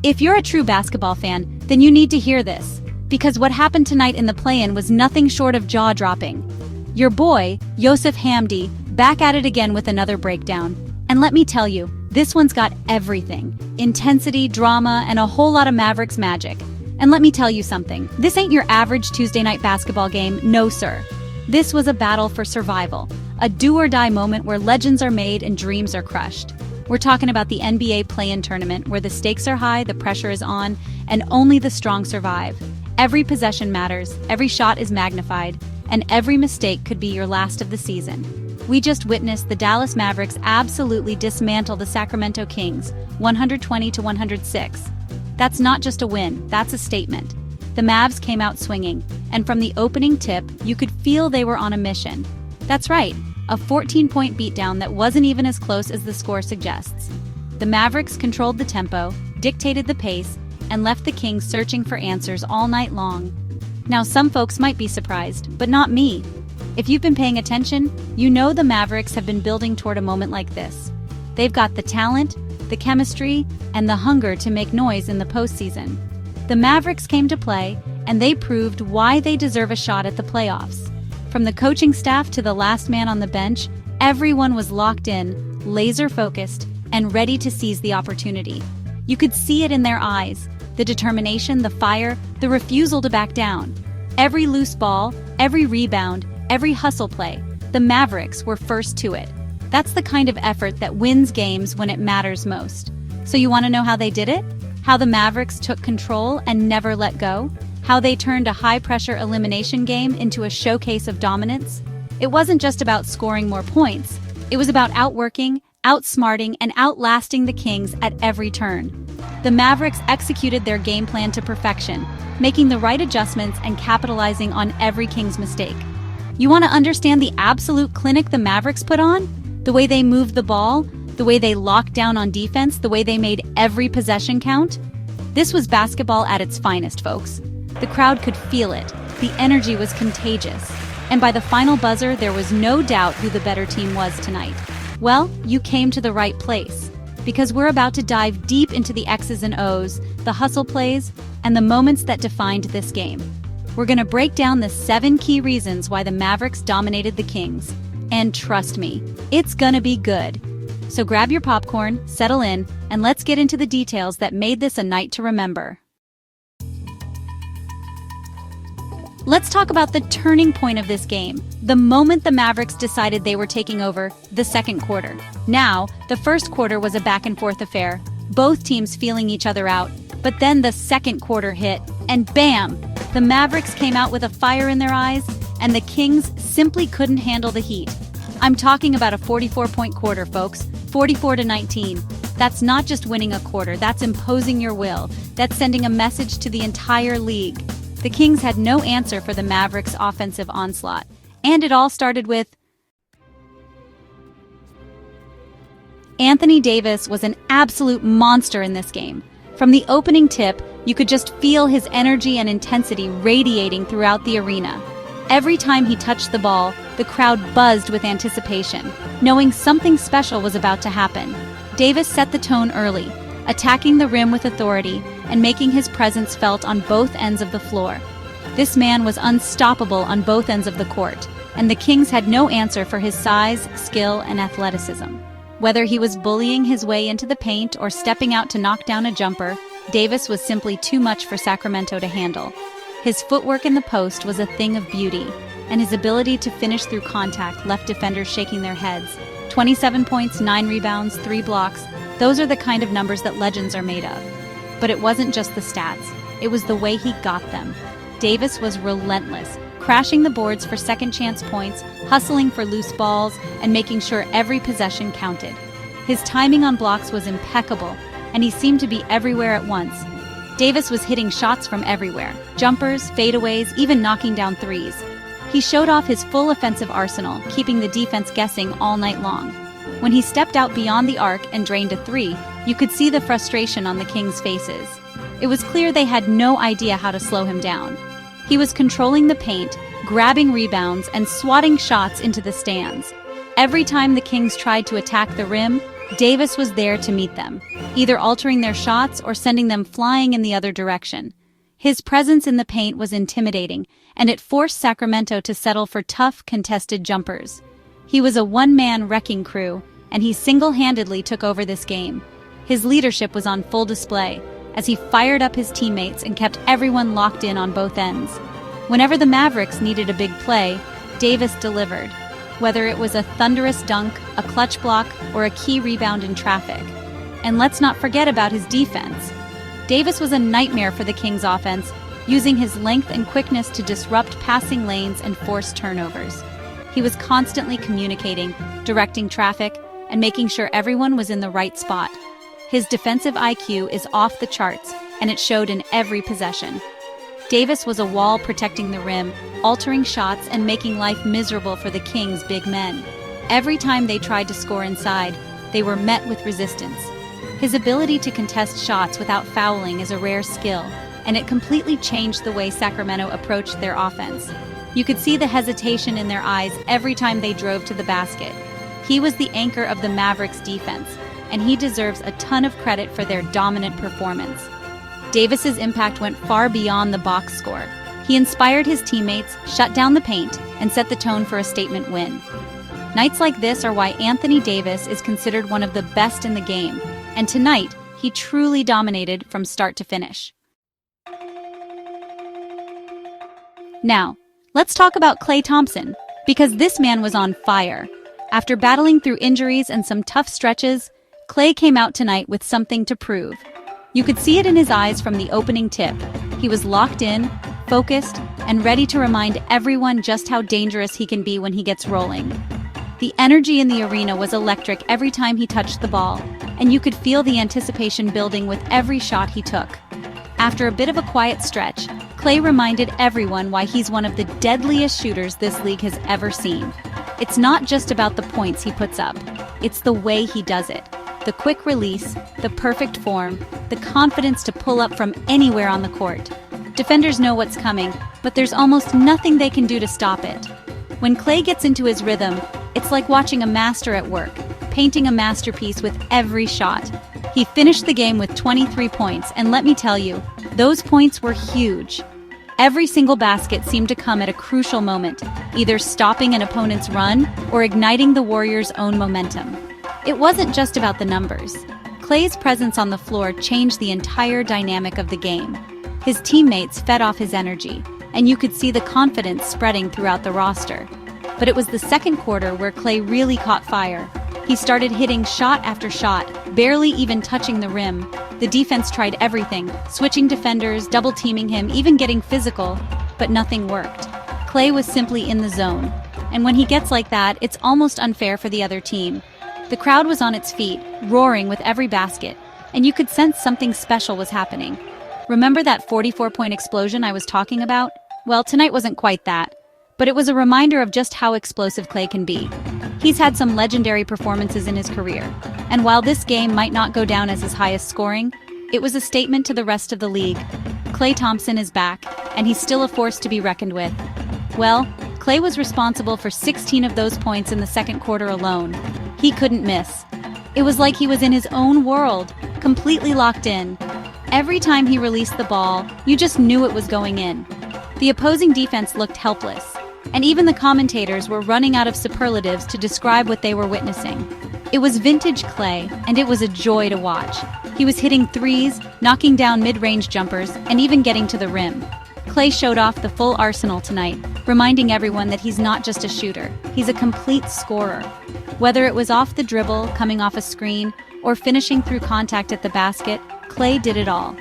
If you're a true basketball fan, then you need to hear this, because what happened tonight in the play-in was nothing short of jaw-dropping. Your boy, Yosef Hamdi, back at it again with another breakdown. And let me tell you, this one's got everything. Intensity, drama, and a whole lot of Mavericks magic. And let me tell you something, this ain't your average Tuesday night basketball game, no sir. This was a battle for survival, a do-or-die moment where legends are made and dreams are crushed. We're talking about the NBA play-in tournament where the stakes are high, the pressure is on, and only the strong survive. Every possession matters, every shot is magnified, and every mistake could be your last of the season. We just witnessed the Dallas Mavericks absolutely dismantle the Sacramento Kings, 120-106. That's not just a win, that's a statement. The Mavs came out swinging, and from the opening tip, you could feel they were on a mission. That's right, a 14-point beatdown that wasn't even as close as the score suggests. The Mavericks controlled the tempo, dictated the pace, and left the Kings searching for answers all night long. Now, some folks might be surprised, but not me. If you've been paying attention, you know the Mavericks have been building toward a moment like this. They've got the talent, the chemistry, and the hunger to make noise in the postseason. The Mavericks came to play, and they proved why they deserve a shot at the playoffs. From the coaching staff to the last man on the bench, everyone was locked in, laser-focused, and ready to seize the opportunity. You could see it in their eyes, the determination, the fire, the refusal to back down. Every loose ball, every rebound, every hustle play, the Mavericks were first to it. That's the kind of effort that wins games when it matters most. So you want to know how they did it? How the Mavericks took control and never let go? How they turned a high-pressure elimination game into a showcase of dominance? It wasn't just about scoring more points. It was about outworking, outsmarting, and outlasting the Kings at every turn. The Mavericks executed their game plan to perfection, making the right adjustments and capitalizing on every Kings mistake. You want to understand the absolute clinic the Mavericks put on? The way they moved the ball, the way they locked down on defense, the way they made every possession count? This was basketball at its finest, folks. The crowd could feel it. The energy was contagious. And by the final buzzer, there was no doubt who the better team was tonight. Well, you came to the right place, because we're about to dive deep into the X's and O's, the hustle plays, and the moments that defined this game. We're going to break down the 7 key reasons why the Mavericks dominated the Kings. And trust me, it's gonna be good. So grab your popcorn, settle in, and let's get into the details that made this a night to remember. Let's talk about the turning point of this game, the moment the Mavericks decided they were taking over, the second quarter. Now, the first quarter was a back-and-forth affair, both teams feeling each other out, but then the second quarter hit, and bam! The Mavericks came out with a fire in their eyes, and the Kings simply couldn't handle the heat. I'm talking about a 44-point quarter, folks, 44-19. That's not just winning a quarter, that's imposing your will. That's sending a message to the entire league. The Kings had no answer for the Mavericks' offensive onslaught. And it all started with Anthony Davis was an absolute monster in this game. From the opening tip, you could just feel his energy and intensity radiating throughout the arena. Every time he touched the ball, the crowd buzzed with anticipation, knowing something special was about to happen. Davis set the tone early, attacking the rim with authority and making his presence felt on both ends of the floor. This man was unstoppable on both ends of the court, and the Kings had no answer for his size, skill, and athleticism. Whether he was bullying his way into the paint or stepping out to knock down a jumper, Davis was simply too much for Sacramento to handle. His footwork in the post was a thing of beauty, and his ability to finish through contact left defenders shaking their heads. 27 points, 9 rebounds, 3 blocks, those are the kind of numbers that legends are made of. But it wasn't just the stats, it was the way he got them. Davis was relentless, crashing the boards for second-chance points, hustling for loose balls, and making sure every possession counted. His timing on blocks was impeccable, and he seemed to be everywhere at once. Davis was hitting shots from everywhere, jumpers, fadeaways, even knocking down threes. He showed off his full offensive arsenal, keeping the defense guessing all night long. When he stepped out beyond the arc and drained a three, you could see the frustration on the Kings' faces. It was clear they had no idea how to slow him down. He was controlling the paint, grabbing rebounds, and swatting shots into the stands. Every time the Kings tried to attack the rim, Davis was there to meet them, either altering their shots or sending them flying in the other direction. His presence in the paint was intimidating, and it forced Sacramento to settle for tough, contested jumpers. He was a one-man wrecking crew, and he single-handedly took over this game. His leadership was on full display, as he fired up his teammates and kept everyone locked in on both ends. Whenever the Mavericks needed a big play, Davis delivered, whether it was a thunderous dunk, a clutch block, or a key rebound in traffic. And let's not forget about his defense. Davis was a nightmare for the Kings' offense, using his length and quickness to disrupt passing lanes and force turnovers. He was constantly communicating, directing traffic, and making sure everyone was in the right spot. His defensive IQ is off the charts, and it showed in every possession. Davis was a wall protecting the rim, altering shots and making life miserable for the Kings' big men. Every time they tried to score inside, they were met with resistance. His ability to contest shots without fouling is a rare skill, and it completely changed the way Sacramento approached their offense. You could see the hesitation in their eyes every time they drove to the basket. He was the anchor of the Mavericks' defense, and he deserves a ton of credit for their dominant performance. Davis's impact went far beyond the box score. He inspired his teammates, shut down the paint, and set the tone for a statement win. Nights like this are why Anthony Davis is considered one of the best in the game, and tonight, he truly dominated from start to finish. Now, let's talk about Klay Thompson, because this man was on fire. After battling through injuries and some tough stretches, Klay came out tonight with something to prove. You could see it in his eyes from the opening tip. He was locked in, focused, and ready to remind everyone just how dangerous he can be when he gets rolling. The energy in the arena was electric every time he touched the ball, and you could feel the anticipation building with every shot he took. After a bit of a quiet stretch, Klay reminded everyone why he's one of the deadliest shooters this league has ever seen. It's not just about the points he puts up, it's the way he does it. The quick release, the perfect form, the confidence to pull up from anywhere on the court. Defenders know what's coming, but there's almost nothing they can do to stop it. When Klay gets into his rhythm, it's like watching a master at work, painting a masterpiece with every shot. He finished the game with 23 points, and let me tell you, those points were huge. Every single basket seemed to come at a crucial moment, either stopping an opponent's run or igniting the Warriors' own momentum. It wasn't just about the numbers. Klay's presence on the floor changed the entire dynamic of the game. His teammates fed off his energy, and you could see the confidence spreading throughout the roster. But it was the second quarter where Klay really caught fire. He started hitting shot after shot, barely even touching the rim. The defense tried everything, switching defenders, double-teaming him, even getting physical, but nothing worked. Klay was simply in the zone, and when he gets like that, it's almost unfair for the other team. The crowd was on its feet, roaring with every basket, and you could sense something special was happening. Remember that 44-point explosion I was talking about? Well, tonight wasn't quite that, but it was a reminder of just how explosive Klay can be. He's had some legendary performances in his career, and while this game might not go down as his highest scoring, it was a statement to the rest of the league. Klay Thompson is back, and he's still a force to be reckoned with. Well, Klay was responsible for 16 of those points in the second quarter alone. He couldn't miss. It was like he was in his own world, completely locked in. Every time he released the ball, you just knew it was going in. The opposing defense looked helpless, and even the commentators were running out of superlatives to describe what they were witnessing. It was vintage Klay, and it was a joy to watch. He was hitting threes, knocking down mid-range jumpers, and even getting to the rim. Klay showed off the full arsenal tonight, reminding everyone that he's not just a shooter, he's a complete scorer. Whether it was off the dribble, coming off a screen, or finishing through contact at the basket, Klay did it all.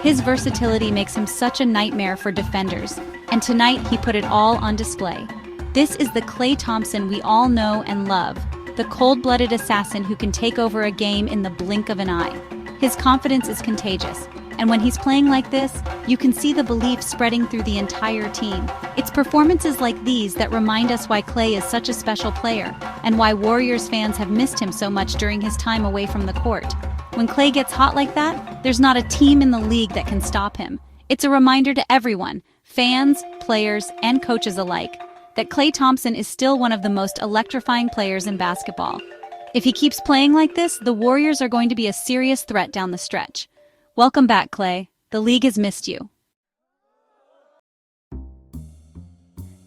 His versatility makes him such a nightmare for defenders, and tonight he put it all on display. This is the Klay Thompson we all know and love, the cold-blooded assassin who can take over a game in the blink of an eye. His confidence is contagious, and when he's playing like this, you can see the belief spreading through the entire team. It's performances like these that remind us why Klay is such a special player, and why Warriors fans have missed him so much during his time away from the court. When Klay gets hot like that, there's not a team in the league that can stop him. It's a reminder to everyone, fans, players, and coaches alike, that Klay Thompson is still one of the most electrifying players in basketball. If he keeps playing like this, the Warriors are going to be a serious threat down the stretch. Welcome back, Klay. The league has missed you.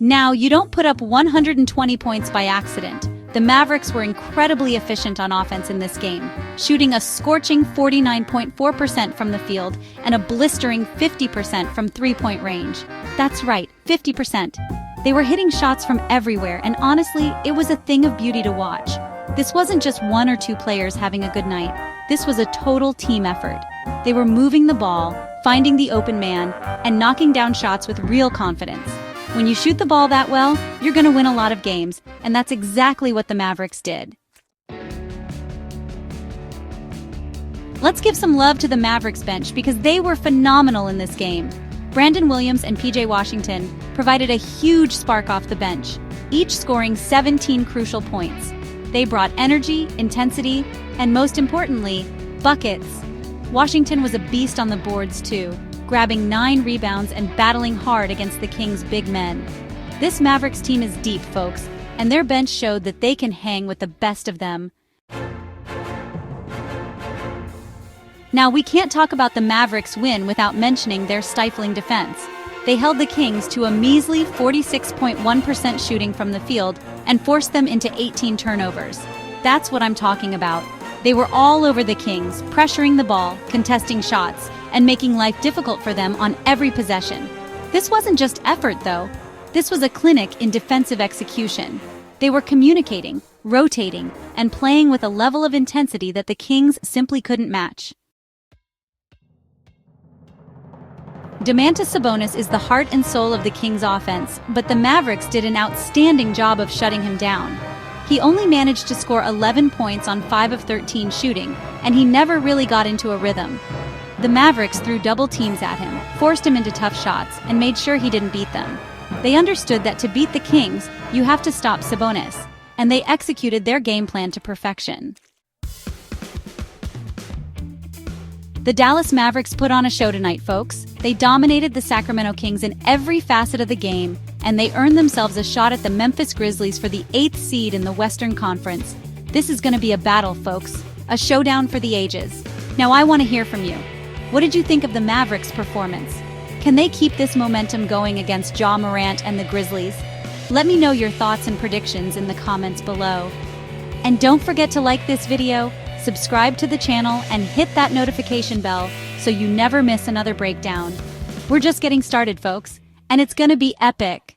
Now, you don't put up 120 points by accident. The Mavericks were incredibly efficient on offense in this game, shooting a scorching 49.4% from the field and a blistering 50% from three-point range. That's right, 50%. They were hitting shots from everywhere, and honestly, it was a thing of beauty to watch. This wasn't just one or two players having a good night. This was a total team effort. They were moving the ball, finding the open man, and knocking down shots with real confidence. When you shoot the ball that well, you're going to win a lot of games, and that's exactly what the Mavericks did. Let's give some love to the Mavericks bench because they were phenomenal in this game. Brandon Williams and PJ Washington provided a huge spark off the bench, each scoring 17 crucial points. They brought energy, intensity, and most importantly, buckets. Washington was a beast on the boards too, grabbing 9 rebounds and battling hard against the Kings' big men. This Mavericks team is deep, folks, and their bench showed that they can hang with the best of them. Now, we can't talk about the Mavericks' win without mentioning their stifling defense. They held the Kings to a measly 46.1% shooting from the field and forced them into 18 turnovers. That's what I'm talking about. They were all over the Kings, pressuring the ball, contesting shots, and making life difficult for them on every possession. This wasn't just effort, though. This was a clinic in defensive execution. They were communicating, rotating, and playing with a level of intensity that the Kings simply couldn't match. Domantas Sabonis is the heart and soul of the Kings' offense, but the Mavericks did an outstanding job of shutting him down. He only managed to score 11 points on 5 of 13 shooting, and he never really got into a rhythm. The Mavericks threw double teams at him, forced him into tough shots, and made sure he didn't beat them. They understood that to beat the Kings, you have to stop Sabonis, and they executed their game plan to perfection. The Dallas Mavericks put on a show tonight, folks. They dominated the Sacramento Kings in every facet of the game, and they earned themselves a shot at the Memphis Grizzlies for the 8th seed in the Western Conference. This is going to be a battle, folks, a showdown for the ages. Now I want to hear from you. What did you think of the Mavericks' performance? Can they keep this momentum going against Ja Morant and the Grizzlies? Let me know your thoughts and predictions in the comments below. And don't forget to like this video, subscribe to the channel, and hit that notification bell so you never miss another breakdown. We're just getting started, folks, and it's gonna be epic.